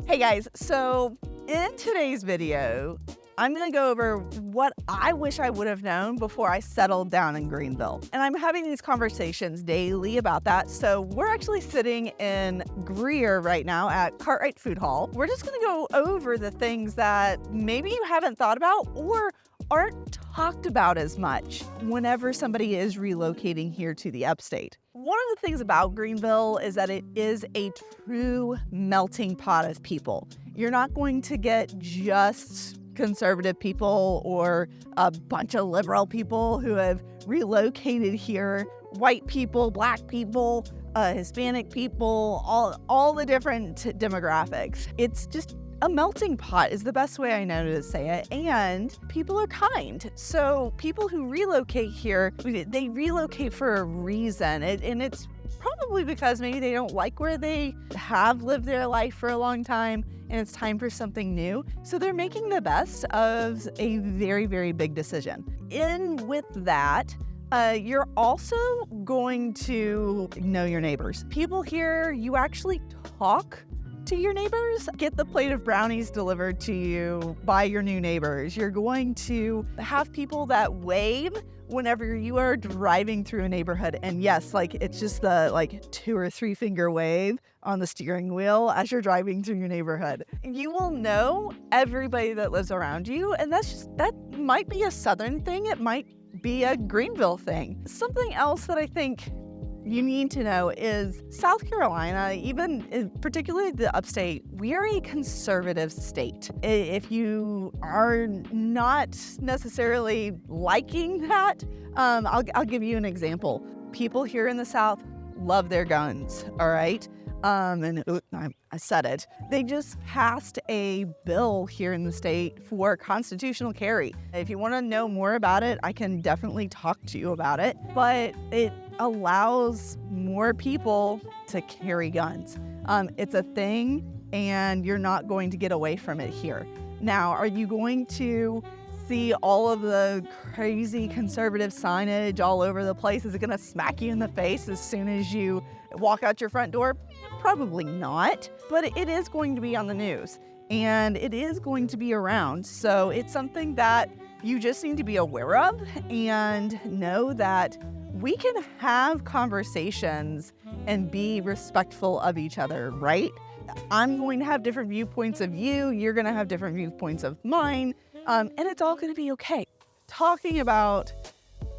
Hey guys, so in today's video, I'm going to go over what I wish I would have known before I settled down in Greenville. And I'm having these conversations daily about that. So we're actually sitting in Greer right now at Cartwright Food Hall. We're just going to go over the things that maybe you haven't thought about or aren't talked about as much whenever somebody is relocating here to the upstate. One of the things about Greenville is that it is a true melting pot of people. You're not going to get just conservative people or a bunch of liberal people who have relocated here. White people, black people, Hispanic people, all the different demographics. It's just a melting pot is the best way I know to say it, and people are kind. So people who relocate here, they relocate for a reason, and it's probably because maybe they don't like where they have lived their life for a long time, and it's time for something new. So they're making the best of a very, very big decision. In with that, you're also going to know your neighbors. People here, you actually talk to your neighbors. Get the plate of brownies delivered to you by your new neighbors. You're going to have people that wave whenever you are driving through a neighborhood. And yes, it's just the 2 or 3 finger wave on the steering wheel as you're driving through your neighborhood. You will know everybody that lives around you. And that might be a Southern thing. It might be a Greenville thing. Something else that I think you need to know is South Carolina, even particularly the upstate, we are a conservative state. If you are not necessarily liking that, I'll give you an example. People here in the South love their guns, all right? I said it. They just passed a bill here in the state for constitutional carry. If you want to know more about it, I can definitely talk to you about it. But it allows more people to carry guns. It's a thing, and you're not going to get away from it here. Now, are you going to see all of the crazy conservative signage all over the place? Is it going to smack you in the face as soon as you walk out your front door? Probably not, but it is going to be on the news, and it is going to be around. So it's something that you just need to be aware of and know that we can have conversations and be respectful of each other, right? I'm going to have different viewpoints of you. You're going to have different viewpoints of mine. And it's all going to be okay. Talking about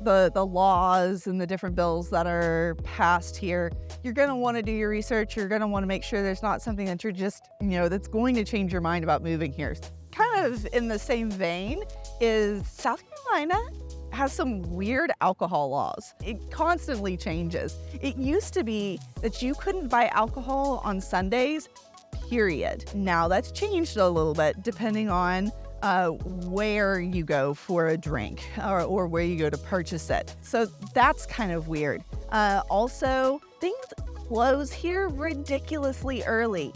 the laws and the different bills that are passed here, you're going to want to do your research. You're going to want to make sure there's not something that you're just, that's going to change your mind about moving here. Kind of in the same vein is South Carolina has some weird alcohol laws. It constantly changes. It used to be that you couldn't buy alcohol on Sundays, period. Now that's changed a little bit depending on where you go for a drink or where you go to purchase it. So that's kind of weird. Also, things close here ridiculously early.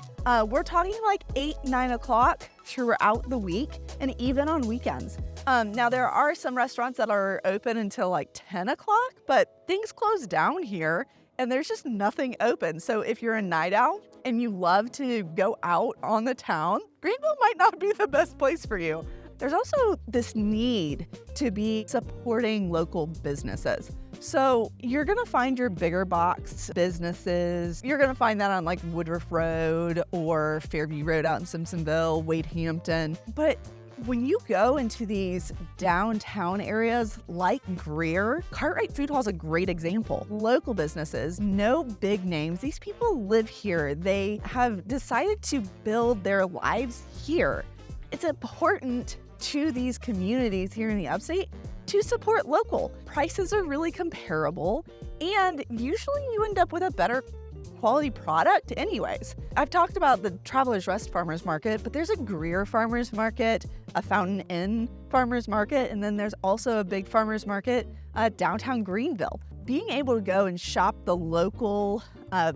We're talking 8, 9 o'clock throughout the week and even on weekends. Now, there are some restaurants that are open until 10 o'clock, but things close down here and there's just nothing open. So if you're a night owl and you love to go out on the town, Greenville might not be the best place for you. There's also this need to be supporting local businesses. So you're going to find your bigger box businesses. You're going to find that on Woodruff Road or Fairview Road out in Simpsonville, Wade Hampton. But when you go into these downtown areas like Greer, Cartwright Food Hall is a great example. Local businesses, no big names. These people live here. They have decided to build their lives here. It's important to these communities here in the upstate to support local. Prices are really comparable, and usually you end up with a better quality product anyways. I've talked about the Travelers Rest Farmers Market, but there's a Greer Farmers Market, a Fountain Inn Farmers Market, and then there's also a big farmers market downtown Greenville. Being able to go and shop the local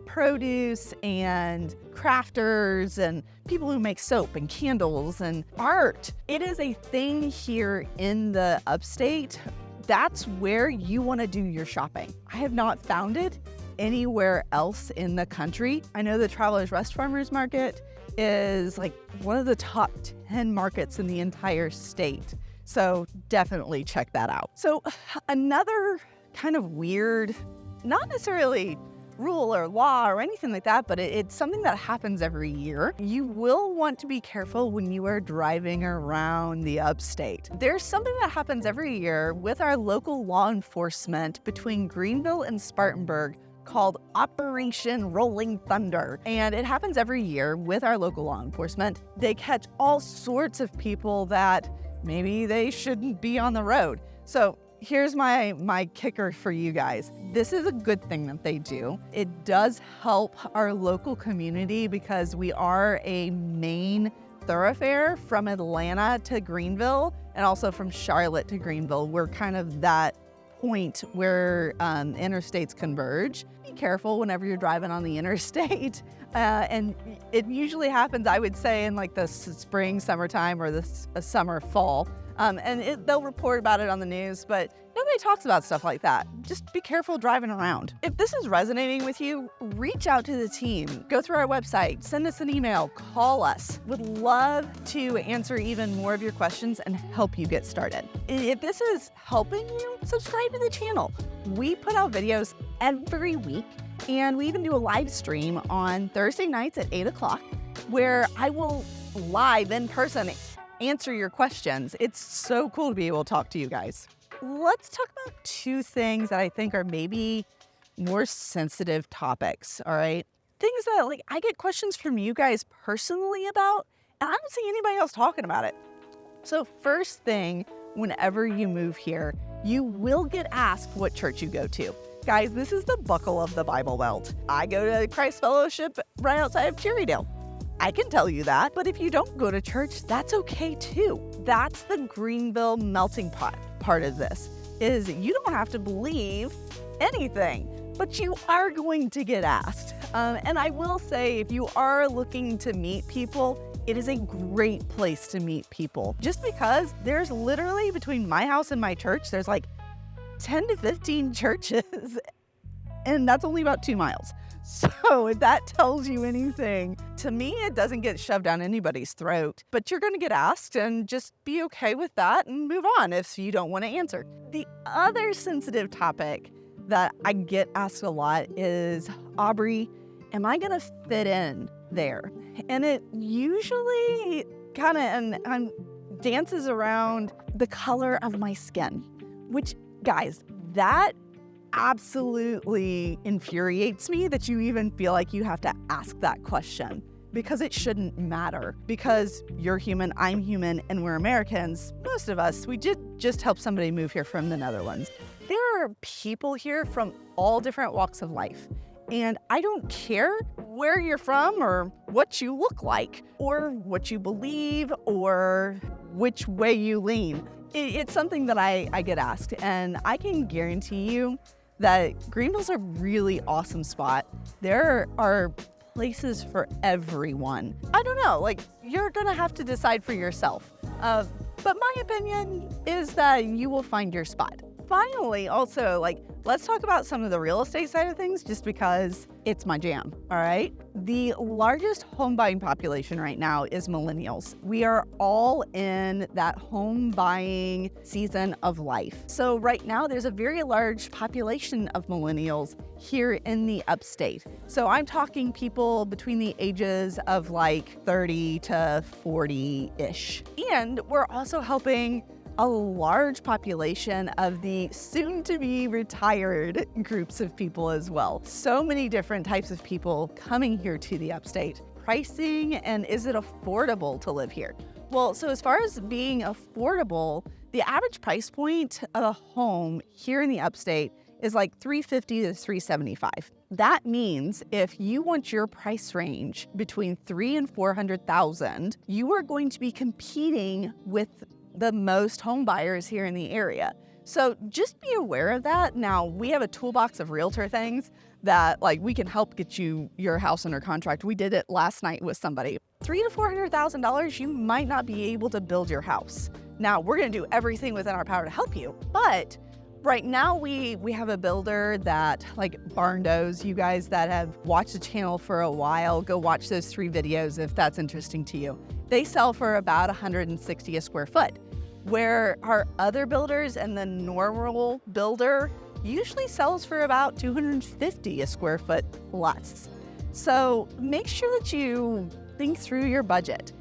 produce and crafters and people who make soap and candles and art, it is a thing here in the upstate. That's where you want to do your shopping. I have not found it anywhere else in the country. I know the Travelers Rest Farmers Market is like one of the top 10 markets in the entire state. So definitely check that out. So another kind of weird, not necessarily rule or law or anything like that, but it's something that happens every year. You will want to be careful when you are driving around the upstate. There's something that happens every year with our local law enforcement between Greenville and Spartanburg called Operation Rolling Thunder. And it happens every year with our local law enforcement. They catch all sorts of people that maybe they shouldn't be on the road. So here's my kicker for you guys. This is a good thing that they do. It does help our local community because we are a main thoroughfare from Atlanta to Greenville and also from Charlotte to Greenville. We're kind of that point where interstates converge. Be careful whenever you're driving on the interstate. And it usually happens, I would say, in like the spring, summertime, or the summer, fall. And they'll report about it on the news, but nobody talks about stuff like that. Just be careful driving around. If this is resonating with you, reach out to the team. Go through our website, send us an email, call us. Would love to answer even more of your questions and help you get started. If this is helping you, subscribe to the channel. We put out videos every week, and we even do a live stream on Thursday nights at 8 o'clock where I will live in person answer your questions. It's so cool to be able to talk to you guys. Let's talk about two things that I think are maybe more sensitive topics, all right? Things that like I get questions from you guys personally about, and I don't see anybody else talking about it. So first thing, whenever you move here, you will get asked what church you go to. Guys, this is the buckle of the Bible Belt. I go to Christ Fellowship right outside of Cherrydale. I can tell you that, but if you don't go to church, that's okay too. That's the Greenville melting pot part of this, is you don't have to believe anything, but you are going to get asked. And I will say, if you are looking to meet people, it is a great place to meet people. Just because there's literally, between my house and my church, there's like 10 to 15 churches, and that's only about 2 miles. So if that tells you anything, to me, it doesn't get shoved down anybody's throat, but you're going to get asked, and just be okay with that and move on if you don't want to answer. The other sensitive topic that I get asked a lot is, Aubree, am I going to fit in there? And it usually kind of dances around the color of my skin, which, guys, that absolutely infuriates me that you even feel like you have to ask that question, because it shouldn't matter, because you're human, I'm human, and we're Americans. Most of us, we did just help somebody move here from the Netherlands. There are people here from all different walks of life, and I don't care where you're from or what you look like or what you believe or which way you lean. It's something that I get asked, and I can guarantee you that Greenville's a really awesome spot. There are places for everyone. I don't know, like, you're gonna have to decide for yourself. But my opinion is that you will find your spot. Finally, also, like, let's talk about some of the real estate side of things, just because it's my jam, all right? The largest home buying population right now is millennials. We are all in that home buying season of life. So right now, there's a very large population of millennials here in the upstate. So I'm talking people between the ages of like 30 to 40-ish. And we're also helping a large population of the soon-to-be retired groups of people as well. So many different types of people coming here to the upstate. Pricing, and is it affordable to live here? Well, so as far as being affordable, the average price point of a home here in the upstate is like $350,000 to $375,000. That means if you want your price range between $300,000 and $400,000, you are going to be competing with the most home buyers here in the area. So just be aware of that. Now, we have a toolbox of realtor things that, like, we can help get you your house under contract. We did it last night with somebody. $300,000 to $400,000, you might not be able to build your house. Now, we're gonna do everything within our power to help you, but Right now, we have a builder that, like Barndo's, you guys that have watched the channel for a while, go watch those 3 videos if that's interesting to you. They sell for about $160 a square foot, where our other builders and the normal builder usually sells for about $250 a square foot plus. So make sure that you think through your budget.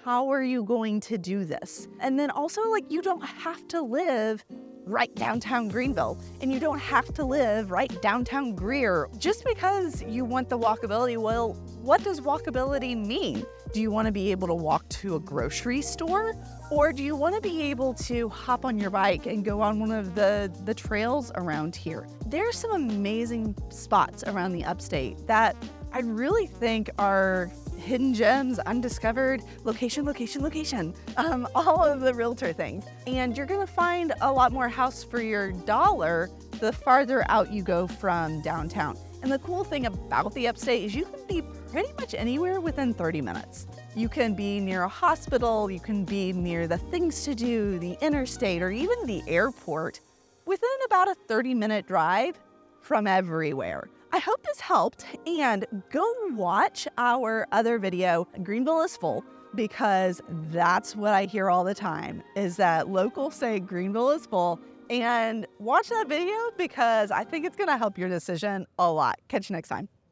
How are you going to do this? And then also, like, you don't have to live right downtown Greenville, and you don't have to live right downtown Greer just because you want the walkability. Well, what does walkability mean? Do you want to be able to walk to a grocery store, or do you want to be able to hop on your bike and go on one of the trails around here? There's some amazing spots around the upstate that I really think are hidden gems, undiscovered, location, all of the realtor things. And you're gonna find a lot more house for your dollar the farther out you go from downtown. And the cool thing about the upstate is you can be pretty much anywhere within 30 minutes. You can be near a hospital, you can be near the things to do, the interstate, or even the airport within about a 30-minute drive from everywhere. I hope this helped, and go watch our other video, Greenville is Full, because that's what I hear all the time, is that locals say Greenville is full, and watch that video because I think it's gonna help your decision a lot. Catch you next time.